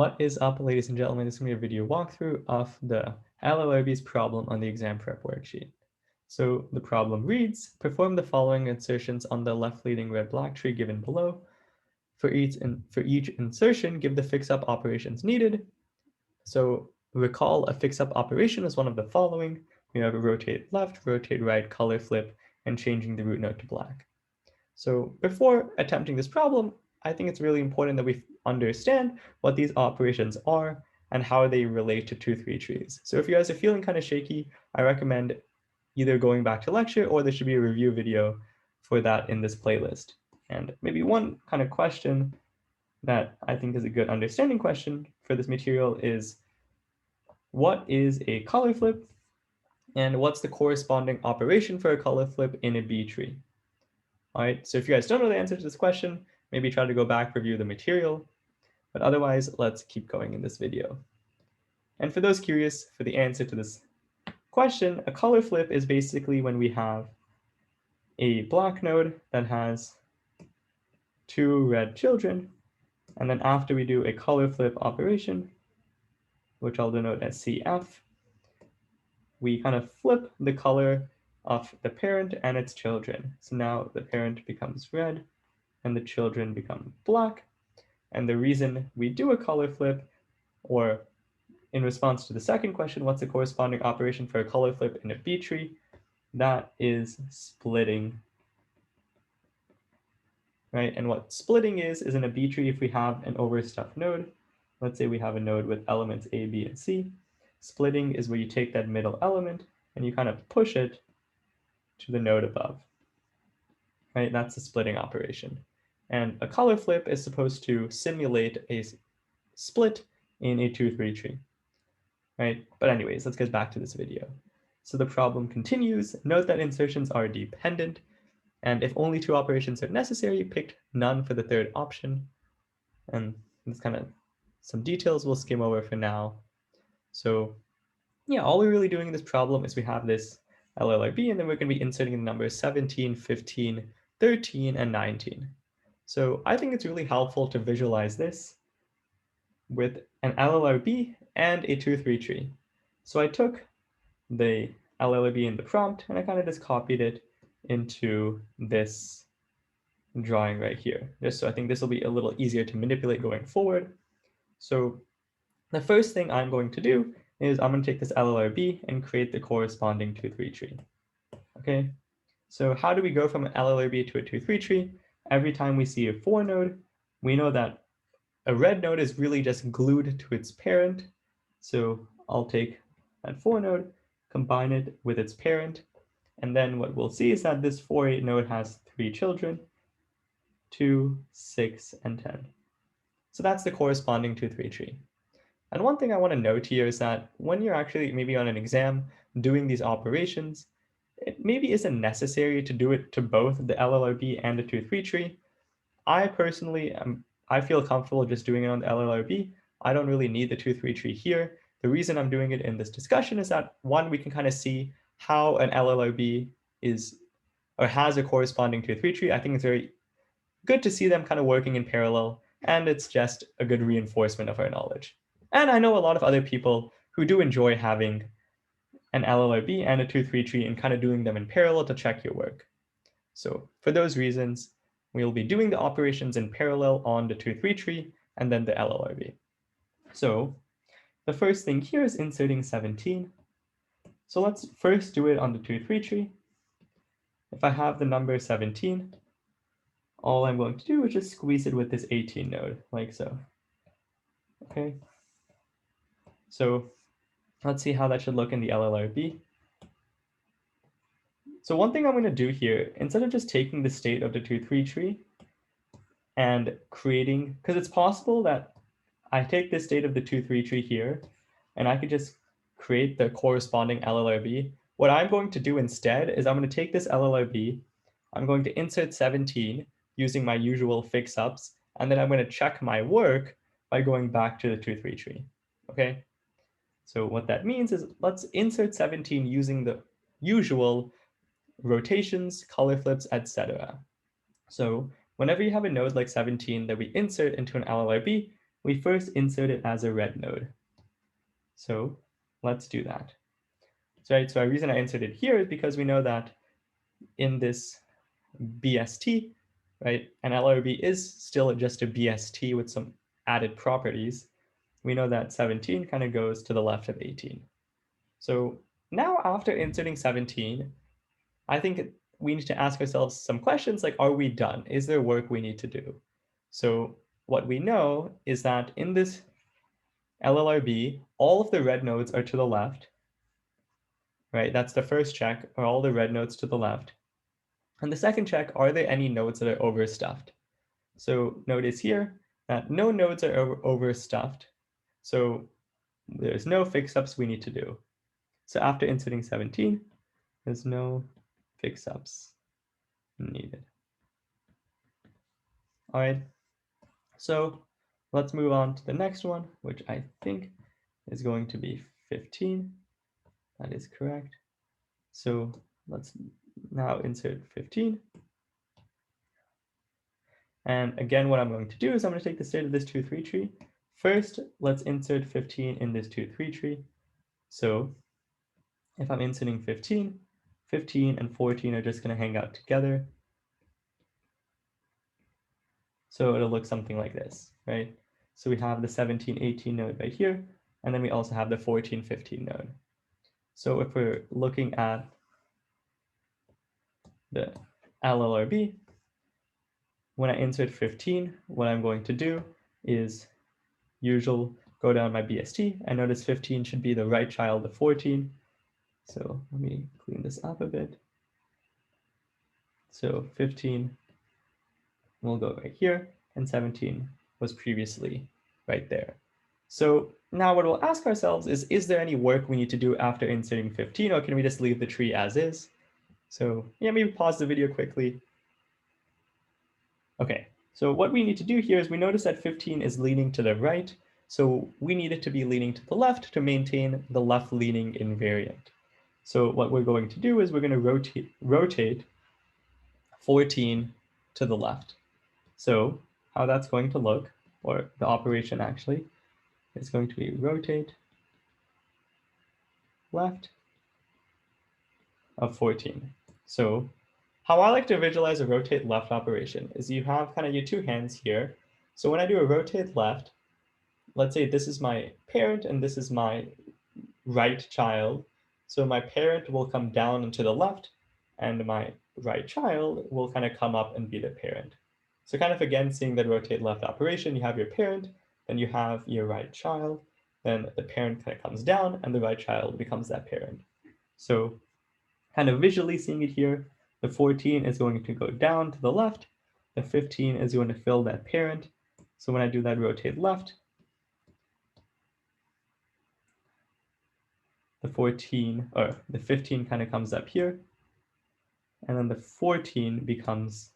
What is up, ladies and gentlemen? This is going to be a video walkthrough of the LLRBs problem on the Examprep worksheet. So the problem reads, perform the following insertions on the left leading red-black tree given below. For each insertion, give the fix-up operations needed. So recall a fix-up operation is one of the following. We have a rotate left, rotate right, color flip, and changing the root node to black. So before attempting this problem, I think it's really important that we understand what these operations are and how they relate to 2-3 trees. So if you guys are feeling kind of shaky, I recommend either going back to lecture or there should be a review video for that in this playlist. And maybe one kind of question that I think is a good understanding question for this material is, what is a color flip and what's the corresponding operation for a color flip in a B tree? All right, so if you guys don't know the answer to this question, maybe try to go back, review the material, but otherwise, let's keep going in this video. And for those curious for the answer to this question, a color flip is basically when we have a black node that has 2 red children, and then after we do a color flip operation, which I'll denote as CF, we kind of flip the color of the parent and its children. So now the parent becomes red and the children become black. And the reason we do a color flip, or in response to the second question, what's the corresponding operation for a color flip in a B tree? That is splitting, right? And what splitting is in a B tree, if we have an overstuffed node, let's say we have a node with elements A, B, and C, splitting is where you take that middle element and you kind of push it to the node above, right? That's the splitting operation. And a color flip is supposed to simulate a split in a 2-3 tree, right? But anyways, let's get back to this video. So the problem continues. Note that insertions are dependent, and if only 2 operations are necessary, pick none for the third option. And it's kind of some details we'll skim over for now. So yeah, all we're really doing in this problem is we have this LLRB, and then we're going to be inserting the numbers 17, 15, 13, and 19. So I think it's really helpful to visualize this with an LLRB and a 2-3 tree. So I took the LLRB in the prompt and I kind of just copied it into this drawing right here. Just so I think this will be a little easier to manipulate going forward. So the first thing I'm going to do is I'm going to take this LLRB and create the corresponding 2-3 tree. Okay, so how do we go from an LLRB to a 2-3 tree? Every time we see a 4 node, we know that a red node is really just glued to its parent. So I'll take that 4 node, combine it with its parent, and then what we'll see is that this 4-8 node has 3 children, 2, 6, and 10. So that's the corresponding 2-3 tree. And one thing I want to note here is that when you're actually maybe on an exam doing these operations, it maybe isn't necessary to do it to both the LLRB and the 2-3 tree. I personally I feel comfortable just doing it on the LLRB. I don't really need the 2-3 tree here. The reason I'm doing it in this discussion is that, one, we can kind of see how an LLRB is or has a corresponding 2-3 tree. I think it's very good to see them kind of working in parallel, and it's just a good reinforcement of our knowledge. And I know a lot of other people who do enjoy having an LLRB and a 2-3 tree and kind of doing them in parallel to check your work. So for those reasons, we'll be doing the operations in parallel on the 2-3 tree and then the LLRB. So the first thing here is inserting 17. So let's first do it on the 2-3 tree. If I have the number 17, all I'm going to do is just squeeze it with this 18 node, like so. Okay. So let's see how that should look in the LLRB. So one thing I'm going to do here, instead of just taking the state of the 2-3 tree and creating, because it's possible that I take this state of the 2-3 tree here, and I could just create the corresponding LLRB. What I'm going to do instead is I'm going to take this LLRB, I'm going to insert 17 using my usual fix-ups, and then I'm going to check my work by going back to the 2-3 tree. Okay. So what that means is let's insert 17 using the usual rotations, color flips, etc. So whenever you have a node like 17 that we insert into an LLRB, we first insert it as a red node. So let's do that. So, right, so the reason I inserted here is because we know that in this BST, right, an LLRB is still just a BST with some added properties. We know that 17 kind of goes to the left of 18. So now after inserting 17, I think we need to ask ourselves some questions like, are we done? Is there work we need to do? So what we know is that in this LLRB, all of the red nodes are to the left, right? That's the first check, are all the red nodes to the left. And the second check, are there any nodes that are overstuffed? So notice here that no nodes are overstuffed. So there's no fix-ups we need to do. So after inserting 17, there's no fix-ups needed. All right, so let's move on to the next one, which I think is going to be 15. That is correct. So let's now insert 15. And again, what I'm going to do is I'm going to take the state of this 2-3 tree. First, let's insert 15 in this 2-3 tree. So if I'm inserting 15, 15 and 14 are just going to hang out together. So it'll look something like this, right? So we have the 17, 18 node right here, and then we also have the 14, 15 node. So if we're looking at the LLRB, when I insert 15, what I'm going to do is go down my BST, and notice 15 should be the right child of 14. So let me clean this up a bit. So 15 will go right here, and 17 was previously right there. So now what we'll ask ourselves is there any work we need to do after inserting 15, or can we just leave the tree as is? So yeah, maybe pause the video quickly. Okay, so what we need to do here is we notice that 15 is leaning to the right, so we need it to be leaning to the left to maintain the left-leaning invariant. So what we're going to do is we're going to rotate 14 to the left. So how that's going to look, or the operation actually, is going to be rotate left of 14. So how I like to visualize a rotate left operation is you have kind of your two hands here. So when I do a rotate left, let's say this is my parent and this is my right child. So my parent will come down and to the left, and my right child will kind of come up and be the parent. So kind of again, seeing the rotate left operation, you have your parent, then you have your right child, then the parent kind of comes down and the right child becomes that parent. So kind of visually seeing it here, the 14 is going to go down to the left, the 15 is going to fill that parent. So when I do that rotate left, the 15 kind of comes up here, and then the 14 becomes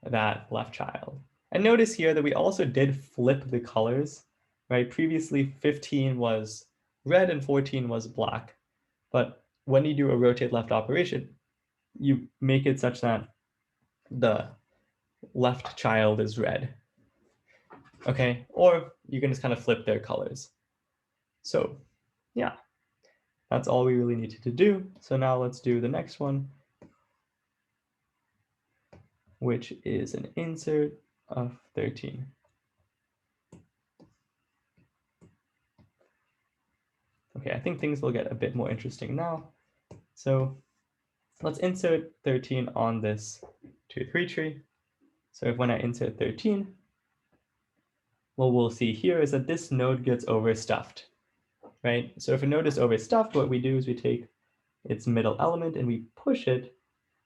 that left child. And notice here that we also did flip the colors, right? Previously 15 was red and 14 was black. But when you do a rotate left operation, you make it such that the left child is red. Okay, or you can just kind of flip their colors. So yeah, that's all we really needed to do. So now let's do the next one, which is an insert of 13. Okay, I think things will get a bit more interesting now. So let's insert 13 on this 2-3 tree. So when I insert 13, what we'll see here is that this node gets overstuffed, right? So if a node is overstuffed, what we do is we take its middle element and we push it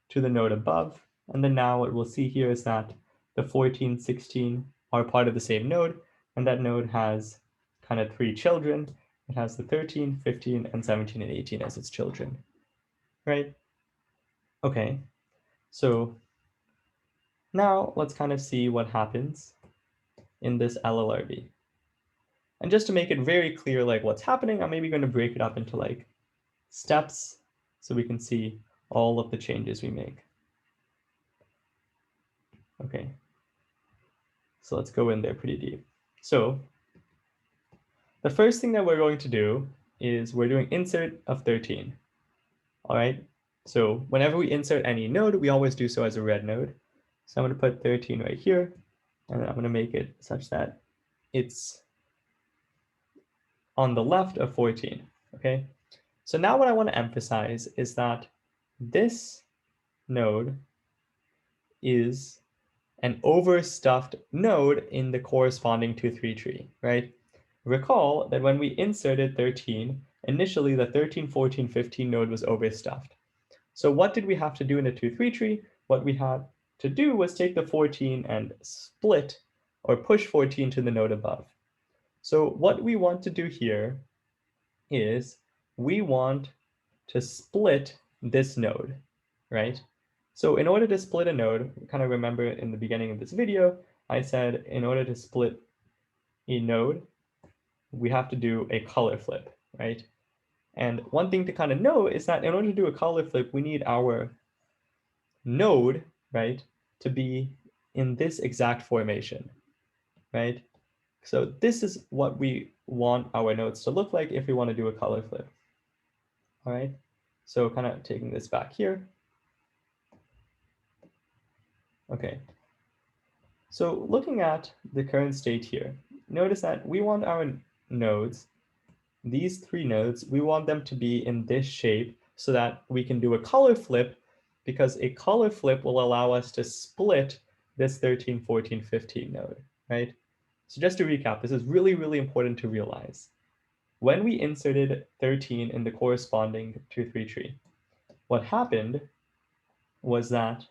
to the node above. And then now what we'll see here is that the 14, 16 are part of the same node, and that node has kind of 3 children. It has the 13, 15, and 17 and 18 as its children, right? Okay, so now let's kind of see what happens in this LLRB. And just to make it very clear like what's happening, I'm maybe going to break it up into like steps so we can see all of the changes we make. Okay. So let's go in there pretty deep. So the first thing that we're going to do is we're doing insert of 13. All right. So whenever we insert any node, we always do so as a red node. So I'm going to put 13 right here, and I'm going to make it such that it's on the left of 14. Okay. So now what I want to emphasize is that this node is an overstuffed node in the corresponding 2-3 tree, right? Recall that when we inserted 13, initially the 13, 14, 15 node was overstuffed. So what did we have to do in a 2-3 tree? What we had to do was take the 14 and split or push 14 to the node above. So what we want to do here is we want to split this node, right? So in order to split a node, kind of remember in the beginning of this video, I said in order to split a node, we have to do a color flip, right? And one thing to kind of know is that in order to do a color flip, we need our node, right, to be in this exact formation, right? So this is what we want our nodes to look like if we want to do a color flip. All right, so kind of taking this back here. Okay, so looking at the current state here, notice that we want our nodes, these 3 nodes, we want them to be in this shape so that we can do a color flip, because a color flip will allow us to split this 13, 14, 15 node, right? So just to recap, this is really, really important to realize. When we inserted 13 in the corresponding 2-3 tree, what happened was that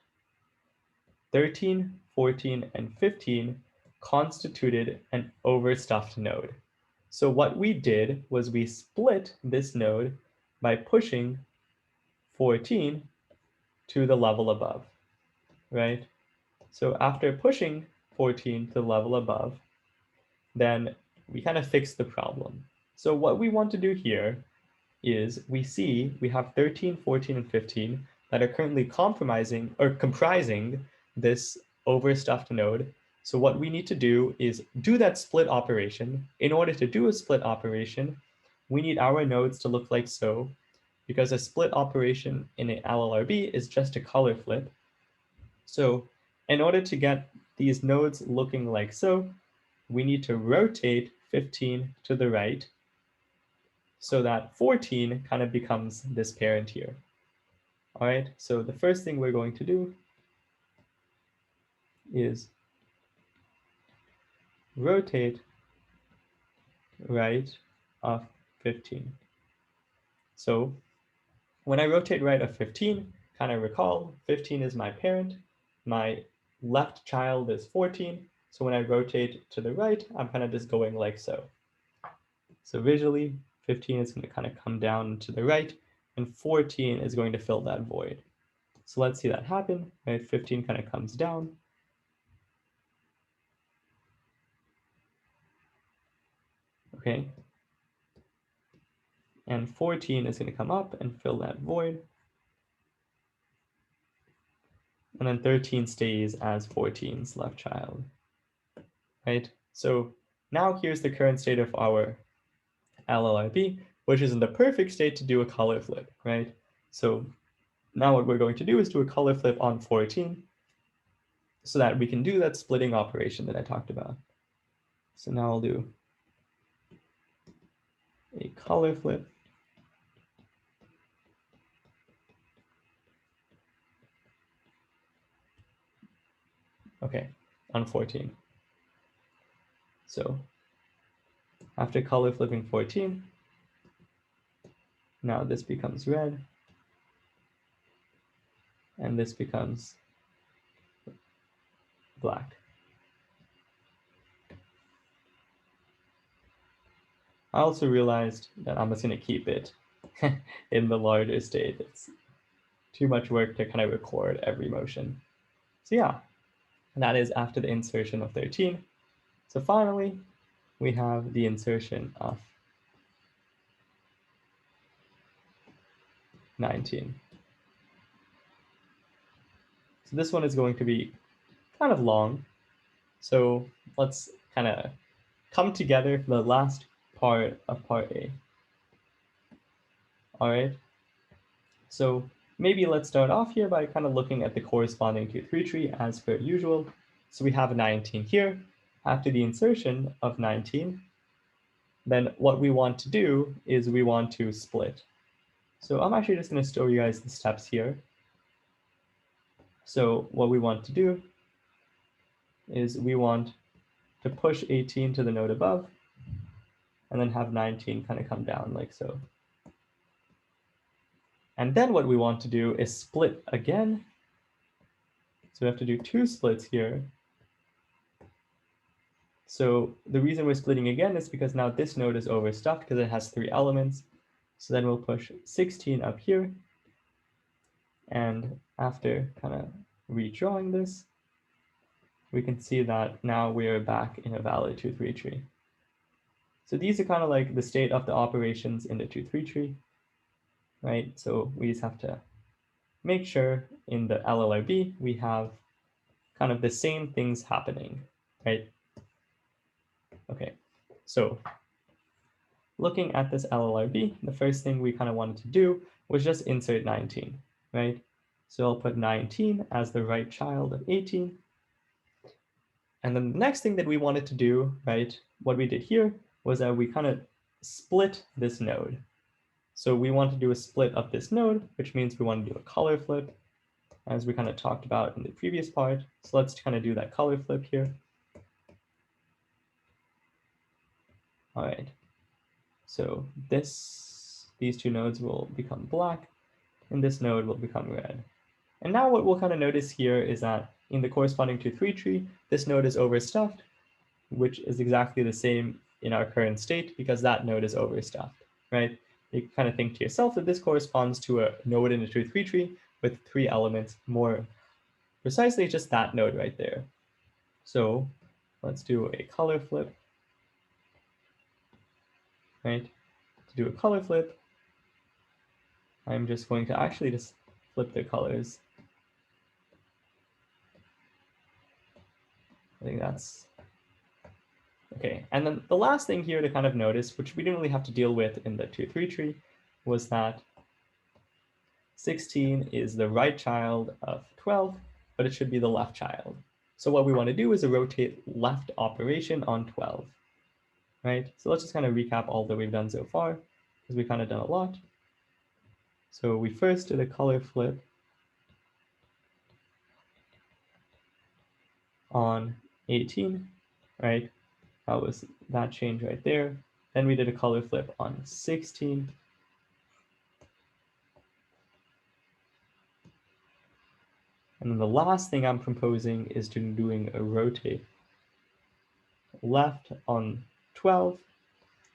13, 14, and 15 constituted an overstuffed node. So what we did was we split this node by pushing 14 to the level above, right? So after pushing 14 to the level above, then we kind of fixed the problem. So what we want to do here is we see we have 13, 14, and 15 that are currently comprising this overstuffed node. So what we need to do is do that split operation. In order to do a split operation, we need our nodes to look like so, because a split operation in an LLRB is just a color flip. So in order to get these nodes looking like so, we need to rotate 15 to the right so that 14 kind of becomes this parent here. All right, so the first thing we're going to do is rotate right of 15. So when I rotate right of 15, kind of recall, 15 is my parent, my left child is 14. So when I rotate to the right, I'm kind of just going like so. So visually, 15 is going to kind of come down to the right, and 14 is going to fill that void. So let's see that happen, right? 15 kind of comes down. Okay. And 14 is going to come up and fill that void. And then 13 stays as 14's left child, right? So now here's the current state of our LLRB, which is in the perfect state to do a color flip, right? So now what we're going to do is do a color flip on 14 so that we can do that splitting operation that I talked about. So now I'll do a color flip. Okay, on 14. So after color flipping 14, now this becomes red, and this becomes black. I also realized that I'm just going to keep it in the larger state. It's too much work to kind of record every motion. So yeah, that is after the insertion of 13. So finally, we have the insertion of 19. So this one is going to be kind of long, So let's kind of come together for the last part of part A. All right. So maybe let's start off here by kind of looking at the corresponding 2-3 tree as per usual. So we have 19 here. After the insertion of 19, then what we want to do is we want to split. So I'm actually just going to show you guys the steps here. So what we want to do is we want to push 18 to the node above, and then have 19 kind of come down like so. And then what we want to do is split again. So we have to do 2 splits here. So the reason we're splitting again is because now this node is overstuffed because it has 3 elements. So then we'll push 16 up here. And after kind of redrawing this, we can see that now we're back in a valid 2-3 tree. So these are kind of like the state of the operations in the 2-3 tree, right? So we just have to make sure in the LLRB we have kind of the same things happening, right? Okay, so looking at this LLRB, the first thing we kind of wanted to do was just insert 19, right? So I'll put 19 as the right child of 18. And then the next thing that we wanted to do, right, what we did here was that we kind of split this node. So we want to do a split of this node, which means we want to do a color flip, as we kind of talked about in the previous part. So let's kind of do that color flip here. All right. So these 2 nodes will become black, and this node will become red. And now what we'll kind of notice here is that in the corresponding 2-3 tree, this node is overstuffed, which is exactly the same in our current state because that node is overstuffed, right? You kind of think to yourself that this corresponds to a node in a 2-3 tree with 3 elements, more precisely just that node right there. So let's do a color flip, right? To do a color flip, I'm just going to actually just flip the colors. I think that's okay. And then the last thing here to kind of notice, which we didn't really have to deal with in the 2-3 tree, was that 16 is the right child of 12, but it should be the left child. So what we want to do is a rotate left operation on 12, right? So let's just kind of recap all that we've done so far, because we've kind of done a lot. So we first did a color flip on 18, right? That was that change right there. Then we did a color flip on 16. And then the last thing I'm proposing is doing a rotate left on 12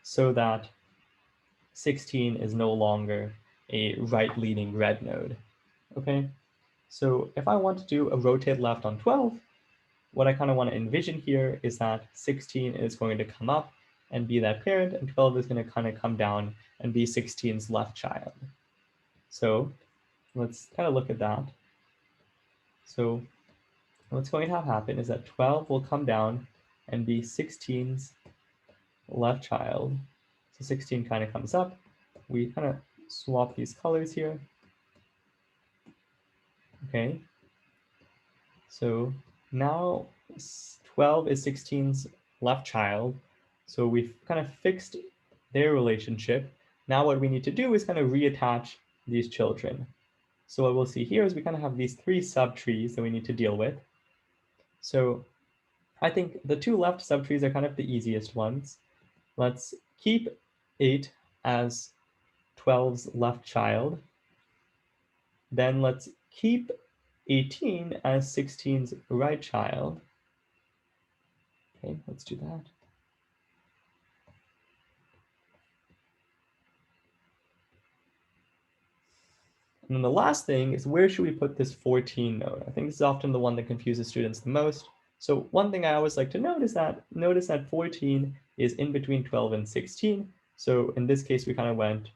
so that 16 is no longer a right leading red node. Okay, so if I want to do a rotate left on 12, what I kind of want to envision here is that 16 is going to come up and be that parent, and 12 is going to kind of come down and be 16's left child. So let's kind of look at that. So what's going to have happen is that 12 will come down and be 16's left child. So 16 kind of comes up. We kind of swap these colors here. Okay. So now 12 is 16's left child. So we've kind of fixed their relationship. Now what we need to do is kind of reattach these children. So what we'll see here is we kind of have these 3 subtrees that we need to deal with. So I think the 2 left subtrees are kind of the easiest ones. Let's keep 8 as 12's left child. Then let's keep 18 as 16's right child. Okay, let's do that. And then the last thing is, where should we put this 14 node? I think this is often the one that confuses students the most. So one thing I always like to note is that notice that 14 is in between 12 and 16. So in this case, we kind of went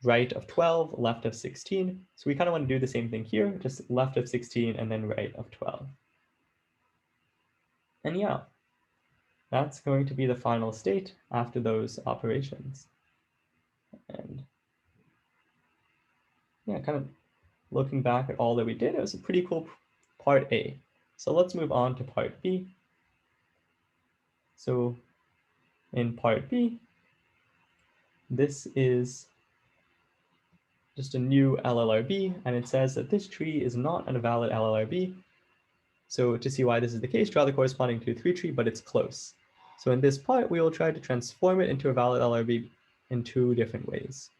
right of 12, left of 16. So we kind of want to do the same thing here, just left of 16 and then right of 12. And yeah, that's going to be the final state after those operations. And yeah, kind of looking back at all that we did, it was a pretty cool part A. So let's move on to part B. So in part B, this is just a new LLRB, and it says that this tree is not a valid LLRB. So to see why this is the case, draw the corresponding 2-3 tree, but it's close. So in this part, we will try to transform it into a valid LLRB in 2 different ways.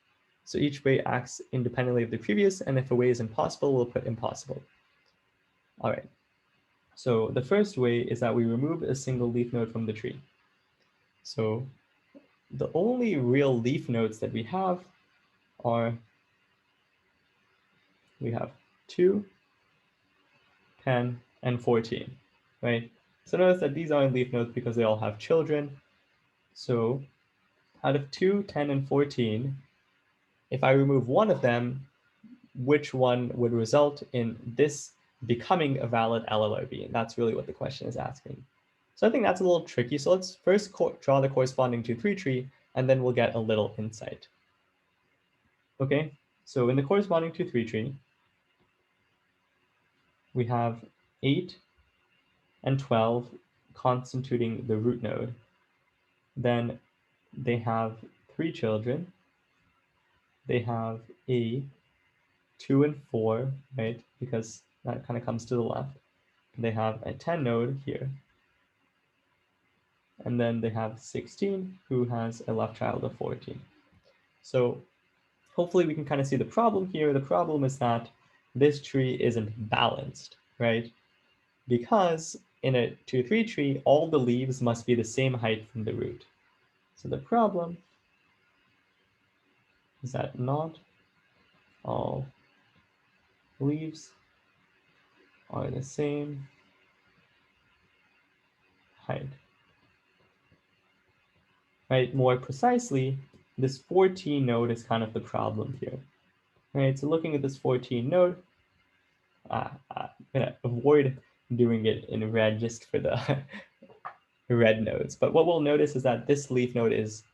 So each way acts independently of the previous, and if a way is impossible, we'll put impossible. All right. So the first way is that we remove a single leaf node from the tree. So the only real leaf nodes that we have are, we have 2, 10, and 14, right? So notice that these aren't leaf nodes because they all have children. So out of 2, 10, and 14, if I remove one of them, which one would result in this becoming a valid LLRB? And that's really what the question is asking. So I think that's a little tricky. So let's first draw the corresponding 2-3 tree, and then we'll get a little insight. Okay, so in the corresponding 2-3 tree, we have 8 and 12 constituting the root node. Then they have 3 children. They have a 2 and 4, right? Because that kind of comes to the left. They have a 10 node here. And then they have 16, who has a left child of 14. So hopefully we can kind of see the problem here. The problem is that this tree isn't balanced, right? Because in a 2-3 tree, all the leaves must be the same height from the root. So the problem is that not all leaves are the same height. Right? More precisely, this 14 node is kind of the problem here. Right? So looking at this 14 node, I'm gonna avoid doing it in red just for the red nodes. But what we'll notice is that this leaf node is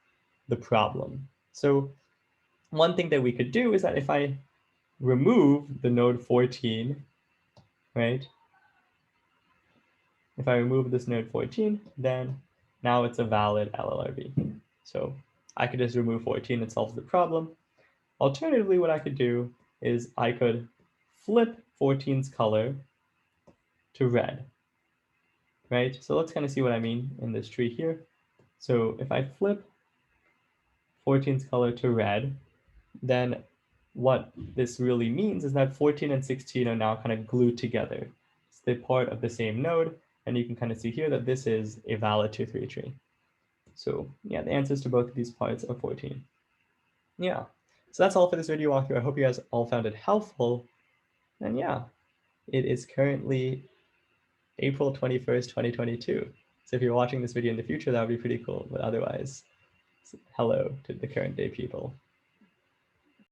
the problem. So one thing that we could do is that if I remove the node 14, right? If I remove this node 14, then now it's a valid LLRB. So I could just remove 14 and solve the problem. Alternatively, what I could do is I could flip 14's color to red, right? So let's kind of see what I mean in this tree here. So if I flip 14's color to red, then what this really means is that 14 and 16 are now kind of glued together. It's the part of the same node, and you can kind of see here that this is a valid 2-3 tree. So yeah, the answers to both of these parts are 14. Yeah, so that's all for this video walkthrough. I hope you guys all found it helpful. And yeah, it is currently April 21st, 2022. So if you're watching this video in the future, that would be pretty cool. But otherwise, hello to the current day people.